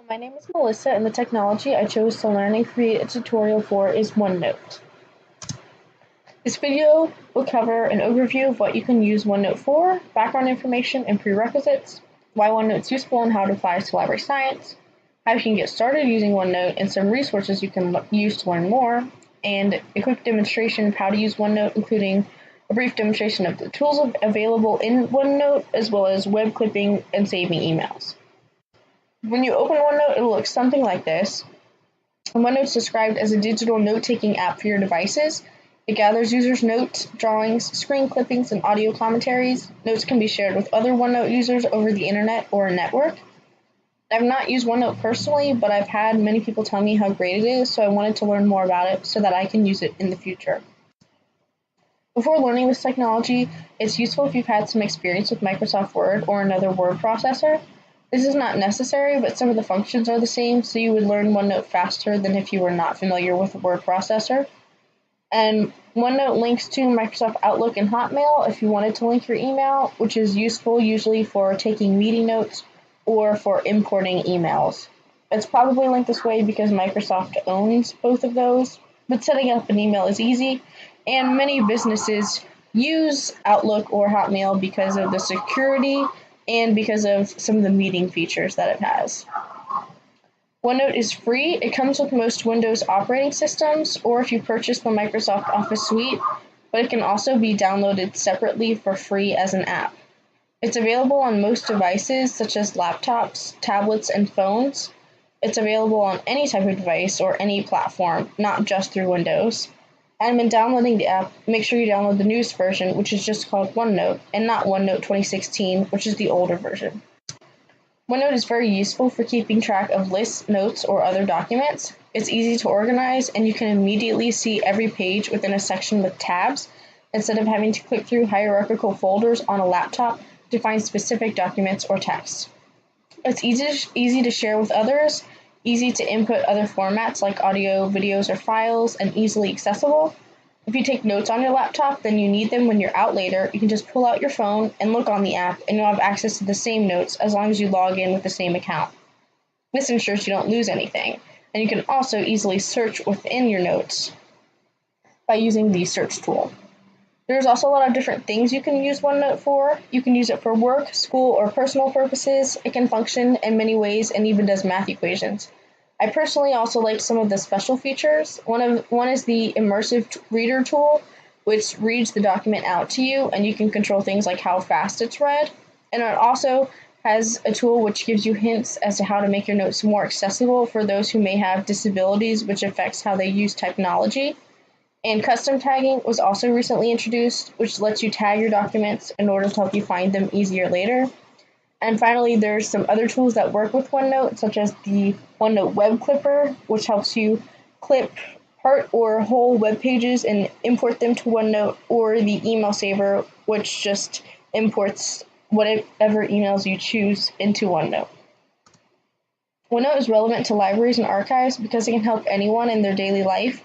My name is Melissa, and the technology I chose to learn and create a tutorial for is OneNote. This video will cover an overview of what you can use OneNote for, background information and prerequisites, why OneNote is useful and how it applies to library science, how you can get started using OneNote and some resources you can use to learn more, and a quick demonstration of how to use OneNote, including a brief demonstration of the tools available in OneNote, as well as web clipping and saving emails. When you open OneNote, it will look something like this. OneNote is described as a digital note-taking app for your devices. It gathers users' notes, drawings, screen clippings, and audio commentaries. Notes can be shared with other OneNote users over the internet or a network. I've not used OneNote personally, but I've had many people tell me how great it is, so I wanted to learn more about it so that I can use it in the future. Before learning this technology, it's useful if you've had some experience with Microsoft Word or another word processor. This is not necessary, but some of the functions are the same, so you would learn OneNote faster than if you were not familiar with a word processor. And OneNote links to Microsoft Outlook and Hotmail if you wanted to link your email, which is useful usually for taking meeting notes or for importing emails. It's probably linked this way because Microsoft owns both of those, but setting up an email is easy, and many businesses use Outlook or Hotmail because of the security and because of some of the meeting features that it has. OneNote is free. It comes with most Windows operating systems, or if you purchase the Microsoft Office suite, but it can also be downloaded separately for free as an app. It's available on most devices, such as laptops, tablets, and phones. It's available on any type of device or any platform, not just through Windows. And when downloading the app, make sure you download the newest version, which is just called OneNote, and not OneNote 2016, which is the older version. OneNote is very useful for keeping track of lists, notes, or other documents. It's easy to organize, and you can immediately see every page within a section with tabs, instead of having to click through hierarchical folders on a laptop to find specific documents or texts. It's easy to share with others, easy to input other formats like audio, videos, or files, and easily accessible. If you take notes on your laptop, then you need them when you're out later, you can just pull out your phone and look on the app, and you'll have access to the same notes as long as you log in with the same account. This ensures you don't lose anything, and you can also easily search within your notes by using the search tool. There's also a lot of different things you can use OneNote for. You can use it for work, school, or personal purposes. It can function in many ways and even does math equations. I personally also like some of the special features. One is the immersive reader tool, which reads the document out to you, and you can control things like how fast it's read. And it also has a tool which gives you hints as to how to make your notes more accessible for those who may have disabilities, which affects how they use technology. And custom tagging was also recently introduced, which lets you tag your documents in order to help you find them easier later. And finally, there's some other tools that work with OneNote, such as the OneNote Web Clipper, which helps you clip part or whole web pages and import them to OneNote, or the Email Saver, which just imports whatever emails you choose into OneNote. OneNote is relevant to libraries and archives because it can help anyone in their daily life.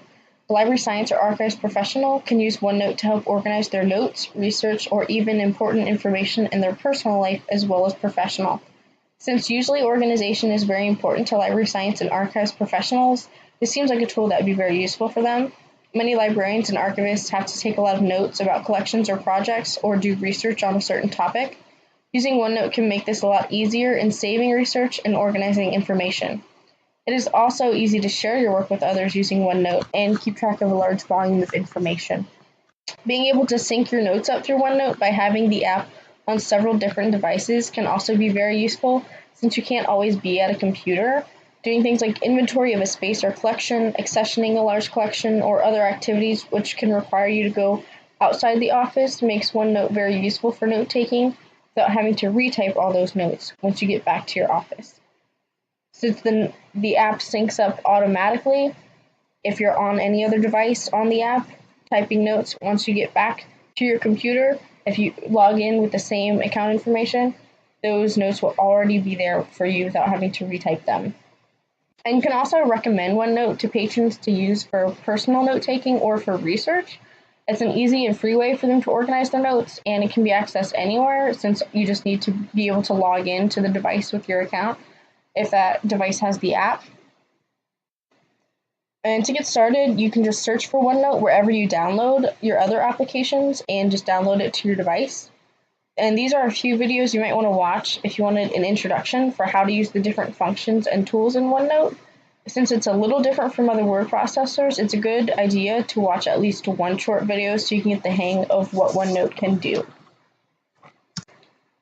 A library science or archives professional can use OneNote to help organize their notes, research, or even important information in their personal life as well as professional. Since usually organization is very important to library science and archives professionals, this seems like a tool that would be very useful for them. Many librarians and archivists have to take a lot of notes about collections or projects or do research on a certain topic. Using OneNote can make this a lot easier in saving research and organizing information. It is also easy to share your work with others using OneNote and keep track of a large volume of information. Being able to sync your notes up through OneNote by having the app on several different devices can also be very useful since you can't always be at a computer. Doing things like inventory of a space or collection, accessioning a large collection, or other activities which can require you to go outside the office makes OneNote very useful for note-taking without having to retype all those notes once you get back to your office. Since the app syncs up automatically, if you're on any other device on the app, typing notes once you get back to your computer, if you log in with the same account information, those notes will already be there for you without having to retype them. And you can also recommend OneNote to patrons to use for personal note-taking or for research. It's an easy and free way for them to organize their notes, and it can be accessed anywhere since you just need to be able to log in to the device with your account. if that device has the app. And to get started, you can just search for OneNote wherever you download your other applications and just download it to your device. And these are a few videos you might want to watch if you wanted an introduction for how to use the different functions and tools in OneNote. Since it's a little different from other word processors, it's a good idea to watch at least one short video so you can get the hang of what OneNote can do.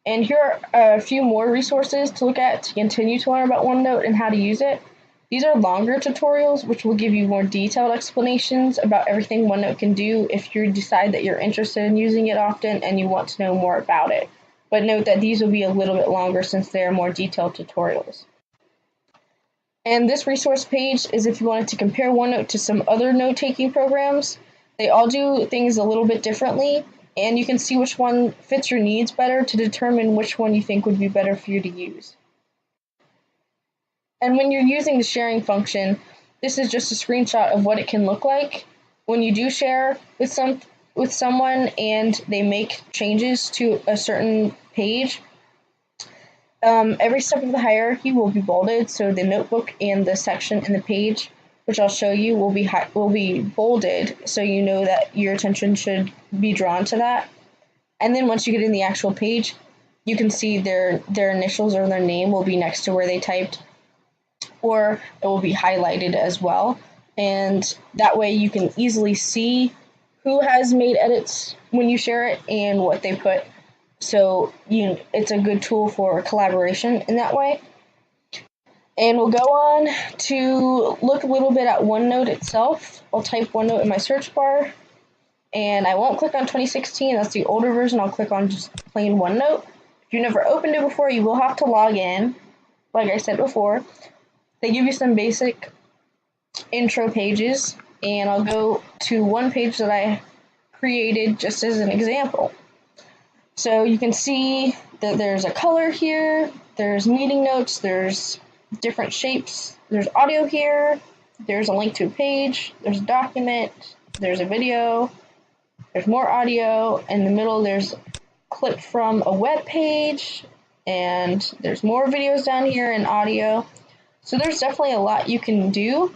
And here are a few more resources to look at to continue to learn about OneNote and how to use it. These are longer tutorials which will give you more detailed explanations about everything OneNote can do if you decide that you're interested in using it often and you want to know more about it. But note that these will be a little bit longer since they are more detailed tutorials. And this resource page is if you wanted to compare OneNote to some other note-taking programs. They all do things a little bit differently, and you can see which one fits your needs better to determine which one you think would be better for you to use. And when you're using the sharing function, this is just a screenshot of what it can look like. When you do share with someone and they make changes to a certain page, every step of the hierarchy will be bolded, so the notebook and the section in the page, which I'll show you, will be bolded, so you know that your attention should be drawn to that. And then once you get in the actual page, you can see their initials or their name will be next to where they typed, or it will be highlighted as well. And that way you can easily see who has made edits when you share it and what they put. So it's a good tool for collaboration in that way. And we'll go on to look a little bit at OneNote itself. I'll type OneNote in my search bar, and I won't click on 2016, that's the older version. I'll click on just plain OneNote. If you've never opened it before, you will have to log in, like I said before. They give you some basic intro pages, and I'll go to one page that I created just as an example. So you can see that there's a color here, there's meeting notes, there's different shapes, there's audio here, there's a link to a page, there's a document, there's a video, there's more audio, in the middle there's a clip from a web page, and there's more videos down here and audio. So there's definitely a lot you can do,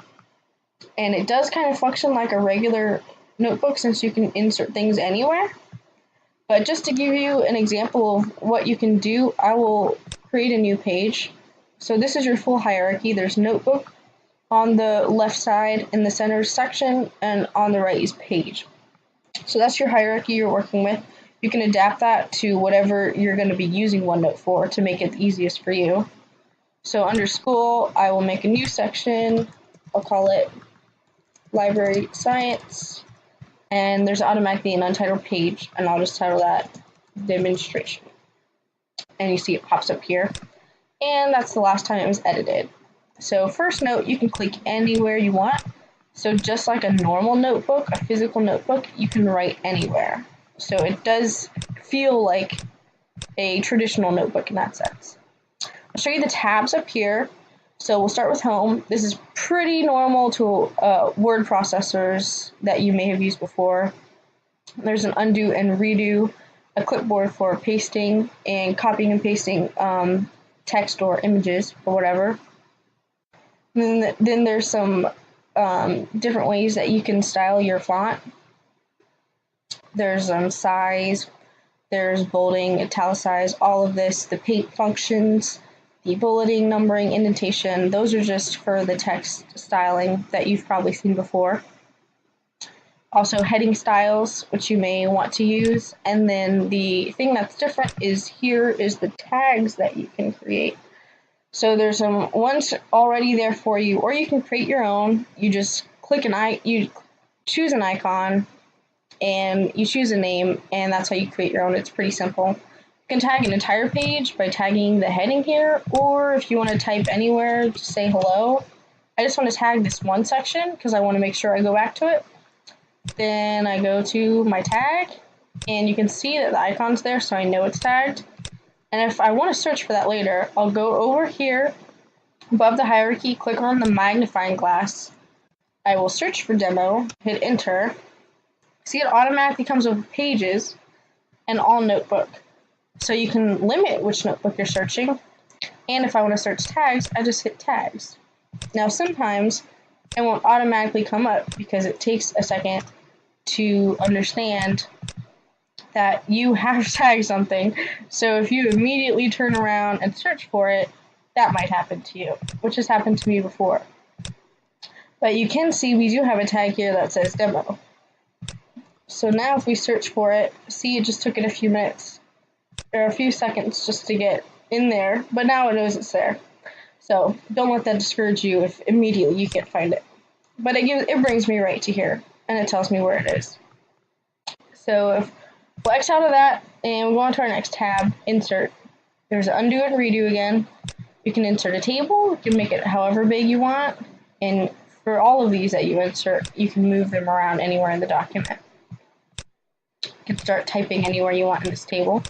and it does kind of function like a regular notebook since you can insert things anywhere. But just to give you an example of what you can do, I will create a new page. So this is your full hierarchy. There's notebook on the left side, in the center section, and on the right is page. So that's your hierarchy you're working with. You can adapt that to whatever you're going to be using OneNote for to make it the easiest for you. So under school, I will make a new section. I'll call it Library Science. And there's automatically an untitled page, and I'll just title that Demonstration. And you see it pops up here. And that's the last time it was edited. So first note, you can click anywhere you want. So just like a normal notebook, a physical notebook, you can write anywhere. So it does feel like a traditional notebook in that sense. I'll show you the tabs up here. So we'll start with home. This is pretty normal to word processors that you may have used before. There's an undo and redo, a clipboard for pasting and copying and pasting text or images or whatever. And then there's some different ways that you can style your font. There's size, there's bolding, italicize, all of this, the paint functions, the bulleting, numbering, indentation, those are just for the text styling that you've probably seen before. Also heading styles, which you may want to use. And then the thing that's different is here is the tags that you can create. So there's some ones already there for you, or you can create your own. You just click you choose an icon, and you choose a name, and that's how you create your own. It's pretty simple. You can tag an entire page by tagging the heading here, or if you want to type anywhere, just say hello. I just want to tag this one section because I want to make sure I go back to it. Then I go to my tag, and you can see that the icon's there, so I know it's tagged. And if I want to search for that later, I'll go over here above the hierarchy, click on the magnifying glass. I will search for demo, hit enter. See, it automatically comes with pages and all notebook. So you can limit which notebook you're searching, And if I want to search tags, I just hit tags. Now sometimes it won't automatically come up because it takes a second to understand that you have tagged something. So if you immediately turn around and search for it, that might happen to you, which has happened to me before. But you can see we do have a tag here that says demo. So now if we search for it, see, it just took it a few minutes or a few seconds just to get in there, but now it knows it's there. So don't let that discourage you if immediately you can't find it. But it brings me right to here, and it tells me where it is. So if we'll X out of that, and we'll go on to our next tab, Insert. There's Undo and Redo again. You can insert a table, you can make it however big you want, and for all of these that you insert, you can move them around anywhere in the document. You can start typing anywhere you want in this table.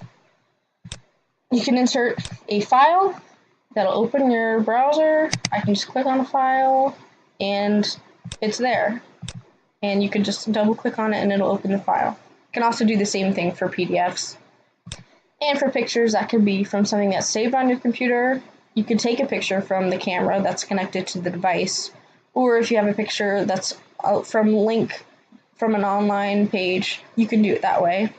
You can insert a file that'll open your browser. I can just click on the file and it's there. And you can just double click on it and it'll open the file. You can also do the same thing for PDFs. And for pictures, that could be from something that's saved on your computer. You can take a picture from the camera that's connected to the device. Or if you have a picture that's from an online page, you can do it that way.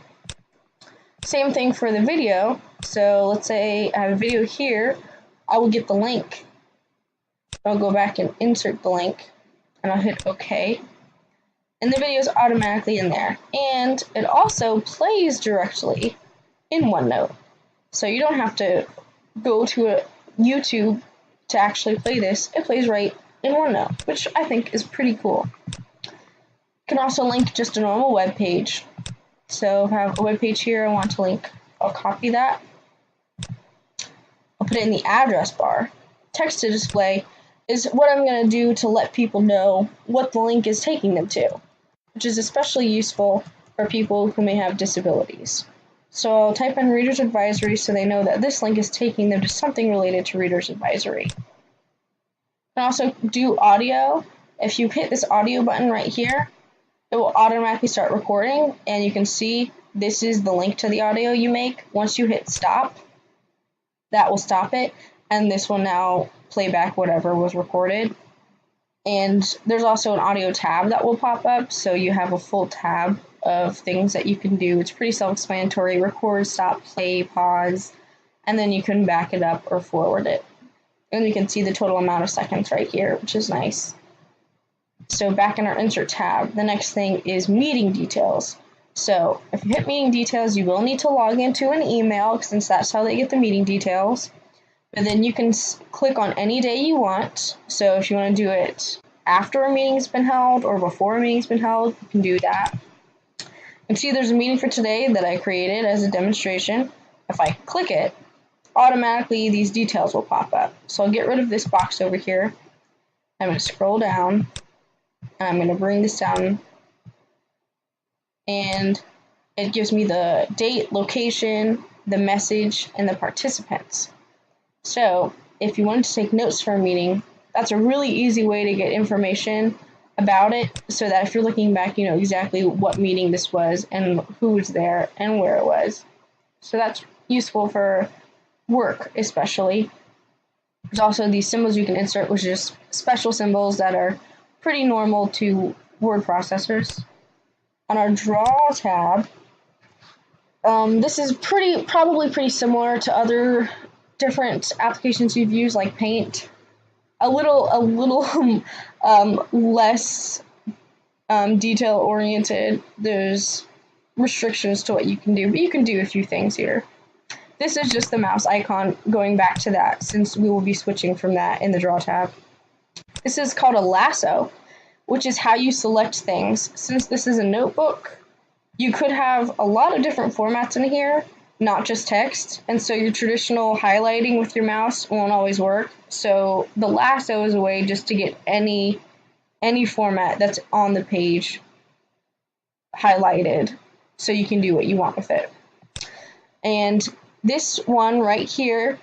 Same thing for the video. So let's say I have a video here. I will get the link. I'll go back and insert the link, and I'll hit OK. And the video is automatically in there. And it also plays directly in OneNote. So you don't have to go to a YouTube to actually play this. It plays right in OneNote, which I think is pretty cool. You can also link just a normal web page. So if I have a web page here I want to link, I'll copy that. I'll put it in the address bar. Text to display is what I'm going to do to let people know what the link is taking them to, which is especially useful for people who may have disabilities. So I'll type in Reader's Advisory so they know that this link is taking them to something related to Reader's Advisory. You can also do audio. If you hit this audio button right here, it will automatically start recording, and you can see this is the link to the audio you make. Once you hit stop, that will stop it, and this will now play back whatever was recorded. And there's also an audio tab that will pop up, so you have a full tab of things that you can do. It's pretty self-explanatory: record, stop, play, pause, and then you can back it up or forward it. And you can see the total amount of seconds right here, which is nice. So back in our Insert tab, the next thing is meeting details. So if you hit meeting details, you will need to log into an email, since that's how they get the meeting details. But then you can click on any day you want. So if you want to do it after a meeting's been held or before a meeting's been held, you can do that. You can see there's a meeting for today that I created as a demonstration. If I click it, automatically these details will pop up. So I'll get rid of this box over here. I'm going to scroll down, and I'm going to bring this down, and it gives me the date, location, the message, and the participants. So if you wanted to take notes for a meeting, that's a really easy way to get information about it, so that if you're looking back, you know exactly what meeting this was and who was there and where it was. So that's useful for work especially. There's also these symbols you can insert, which are just special symbols that are pretty normal to word processors. On our Draw tab, this is probably pretty similar to other different applications you've used, like Paint. A little less detail oriented. There's restrictions to what you can do, but you can do a few things here. This is just the mouse icon, going back to that, since we will be switching from that in the Draw tab. This is called a lasso, which is how you select things. Since this is a notebook, you could have a lot of different formats in here, not just text, and so your traditional highlighting with your mouse won't always work. So the lasso is a way just to get any format that's on the page highlighted, so you can do what you want with it. And this one right here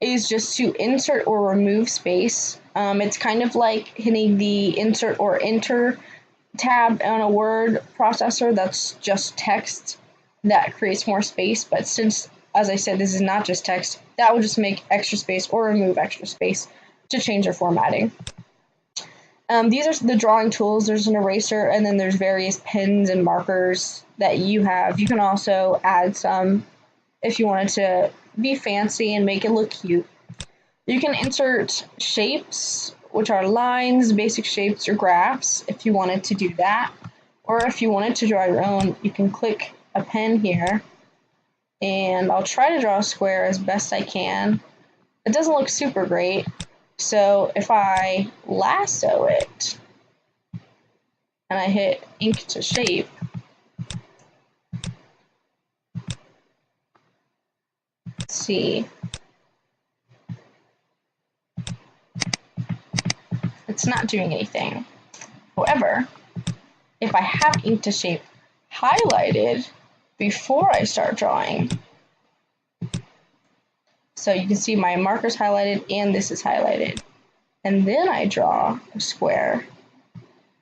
is just to insert or remove space. It's kind of like hitting the insert or enter tab on a word processor that's just text that creates more space, but since as I said, this is not just text. That will just make extra space or remove extra space to change your formatting. These are the drawing tools. There's an eraser, and then there's various pens and markers that you have. You can also add some if you wanted to be fancy and make it look cute. You can insert shapes, which are lines, basic shapes, or graphs, if you wanted to do that. Or if you wanted to draw your own, you can click a pen here, and I'll try to draw a square as best I can. It doesn't look super great, so if I lasso it, and I hit ink to shape, let's see, it's not doing anything. However, if I have ink to shape highlighted before I start drawing, so you can see my marker's highlighted and this is highlighted, and then I draw a square,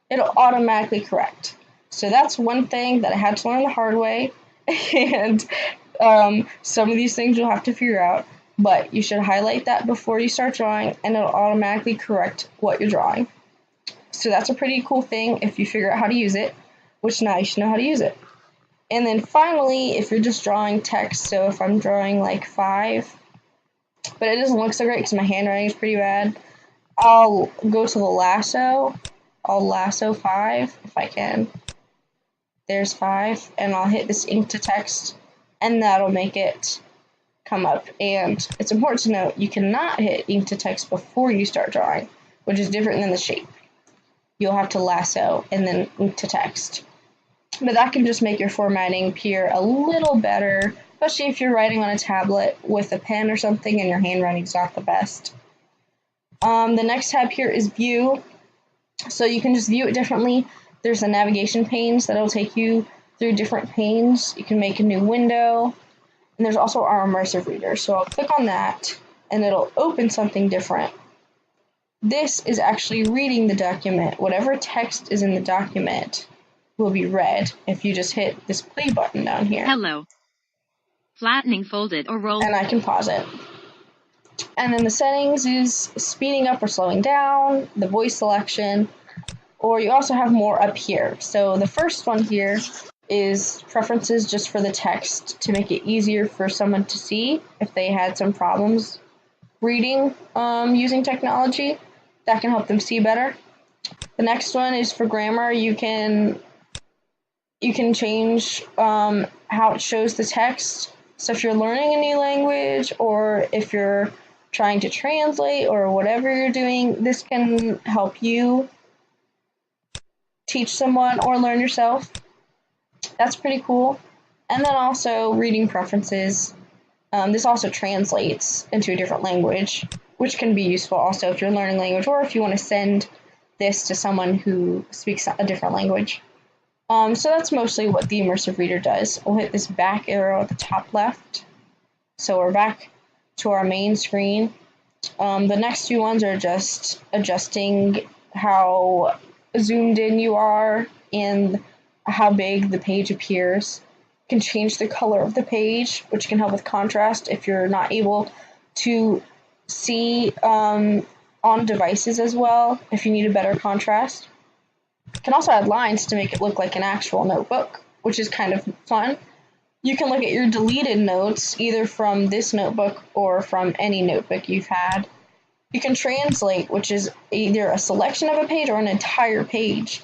it'll automatically correct. So that's one thing that I had to learn the hard way, and some of these things you'll have to figure out, but you should highlight that before you start drawing, and it'll automatically correct what you're drawing. So that's a pretty cool thing if you figure out how to use it, which now you should know how to use it. And then finally, if you're just drawing text, so if I'm drawing like 5, but it doesn't look so great because my handwriting is pretty bad, I'll go to the lasso. I'll lasso 5 if I can. There's 5, and I'll hit this ink to text, and that'll make it come up. And it's important to note, you cannot hit ink to text before you start drawing, which is different than the shape. You'll have to lasso and then ink to text. But that can just make your formatting appear a little better, especially if you're writing on a tablet with a pen or something and your handwriting's not the best. The next tab here is View. So you can just view it differently. There's the navigation panes that'll take you through different panes. You can make a new window. And there's also our immersive reader. So I'll click on that and it'll open something different. This is actually reading the document. Whatever text is in the document will be read if you just hit this play button down here. Hello. Flattening, folded, or rolled. And I can pause it. And then the settings is speeding up or slowing down, the voice selection, or you also have more up here. So the first one here is preferences just for the text to make it easier for someone to see if they had some problems reading using technology. That can help them see better. The next one is for grammar. You can change how it shows the text. So if you're learning a new language, or if you're trying to translate, or whatever you're doing, this can help you teach someone or learn yourself. That's pretty cool. And then also reading preferences. This also translates into a different language, which can be useful also if you're learning language, or if you want to send this to someone who speaks a different language. So that's mostly what the immersive reader does. We'll hit this back arrow at the top left. So we're back to our main screen. The next two ones are just adjusting how zoomed in you are and how big the page appears. You can change the color of the page, which can help with contrast if you're not able to see on devices as well, if you need a better contrast. You can also add lines to make it look like an actual notebook, which is kind of fun. You can look at your deleted notes, either from this notebook or from any notebook you've had. You can translate, which is either a selection of a page or an entire page.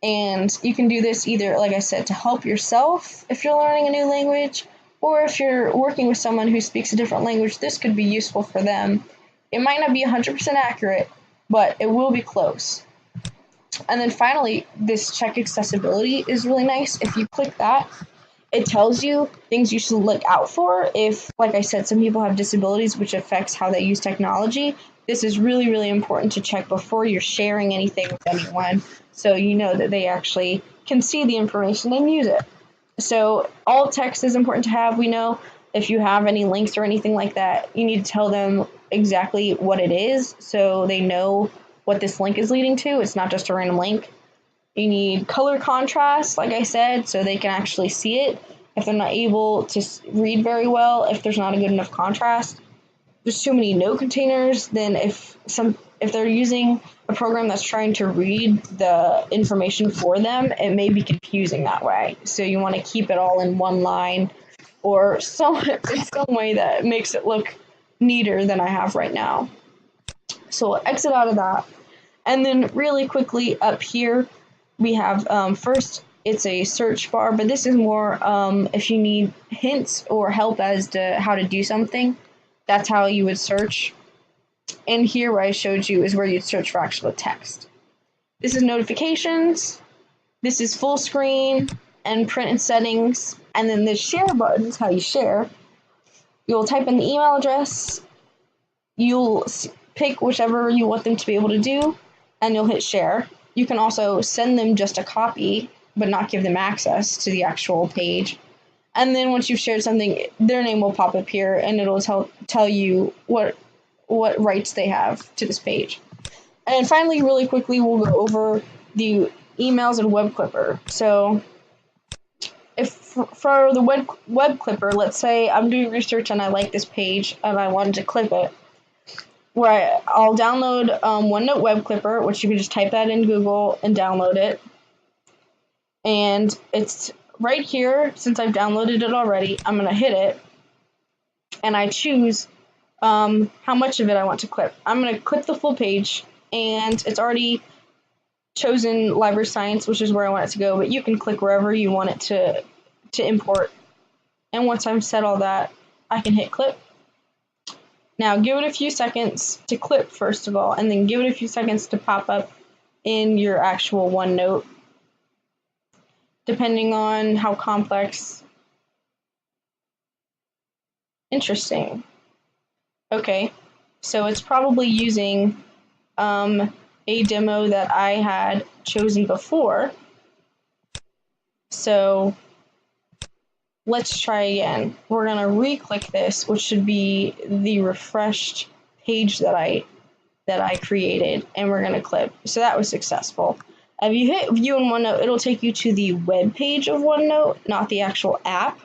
And you can do this either, like I said, to help yourself if you're learning a new language, or if you're working with someone who speaks a different language, this could be useful for them. It might not be 100% accurate, but it will be close. And then finally, this check accessibility is really nice. If you click that, it tells you things you should look out for. If, like I said, some people have disabilities, which affects how they use technology. This is really, really important to check before you're sharing anything with anyone, so you know that they actually can see the information and use it. So all text is important to have. We know if you have any links or anything like that, you need to tell them exactly what it is so they know what this link is leading to. It's not just a random link. You need color contrast, like I said, so they can actually see it. if they're not able to read very well, if there's not a good enough contrast, there's too many note containers, then if they're using a program that's trying to read the information for them, it may be confusing that way. So you want to keep it all in one line or in some way that makes it look neater than I have right now. So we'll exit out of that. And then really quickly up here, we have first, it's a search bar, but this is more if you need hints or help as to how to do something. That's how you would search. And here where I showed you is where you'd search for actual text. This is notifications. This is full screen and print and settings. And then the share button is how you share. You'll type in the email address. You'll pick whichever you want them to be able to do, and you'll hit share. You can also send them just a copy, but not give them access to the actual page. And then once you've shared something, their name will pop up here, and it'll tell you what rights they have to this page. And finally, really quickly, we'll go over the emails and web clipper. So if for the web clipper, let's say I'm doing research and I like this page and I wanted to clip it, where I'll download OneNote web clipper, which you can just type that in Google and download it. And it's right here. Since I've downloaded it already, I'm going to hit it, and I choose how much of it I want to clip. I'm going to clip the full page, and it's already chosen Library Science, which is where I want it to go, but you can click wherever you want it to import. And once I've set all that, I can hit clip. Now give it a few seconds to clip first of all, and then give it a few seconds to pop up in your actual OneNote, depending on how complex. Interesting. Okay, so it's probably using a demo that I had chosen before. So let's try again. We're gonna re-click this, which should be the refreshed page that I created, and we're gonna clip. So that was successful. If you hit view in OneNote, it'll take you to the web page of OneNote, not the actual app.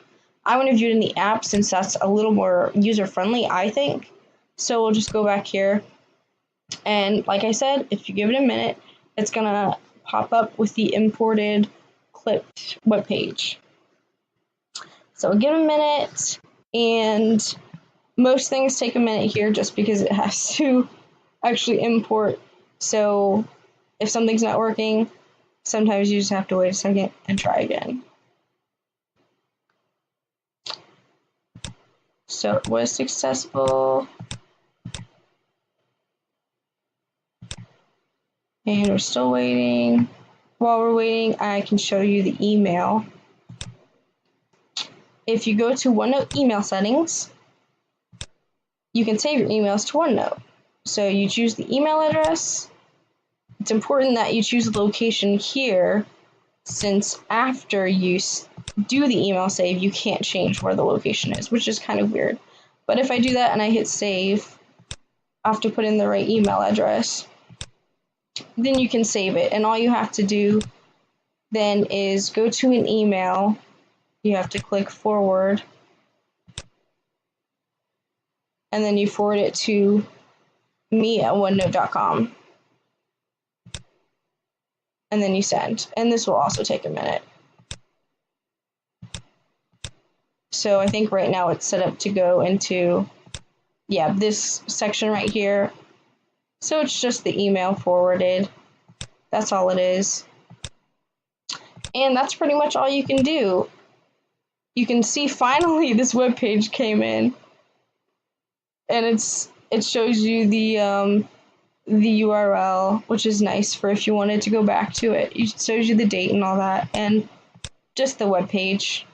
I want to view it in the app since that's a little more user-friendly, I think. So we'll just go back here. And like I said, if you give it a minute, it's going to pop up with the imported clipped web page. So we'll give it a minute, and most things take a minute here just because it has to actually import. So if something's not working, sometimes you just have to wait a second and try again. So it was successful. And we're still waiting. While we're waiting, I can show you the email. If you go to OneNote email settings, you can save your emails to OneNote. So you choose the email address. It's important that you choose the location here, since after you do the email save, you can't change where the location is, which is kind of weird. But if I do that and I hit save, I have to put in the right email address. Then you can save it, and all you have to do then is go to an email. You have to click forward, and then you forward it to me@onenote.com, and then you send. And this will also take a minute. So I think right now it's set up to go into, yeah, this section right here. So it's just the email forwarded. That's all it is. And that's pretty much all you can do. You can see finally this web page came in, and it shows you the URL, which is nice for if you wanted to go back to it. It shows you the date and all that, and just the web page.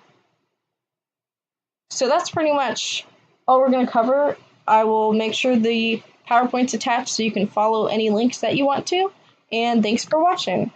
So that's pretty much all we're going to cover. I will make sure the PowerPoint's attached so you can follow any links that you want to, and thanks for watching.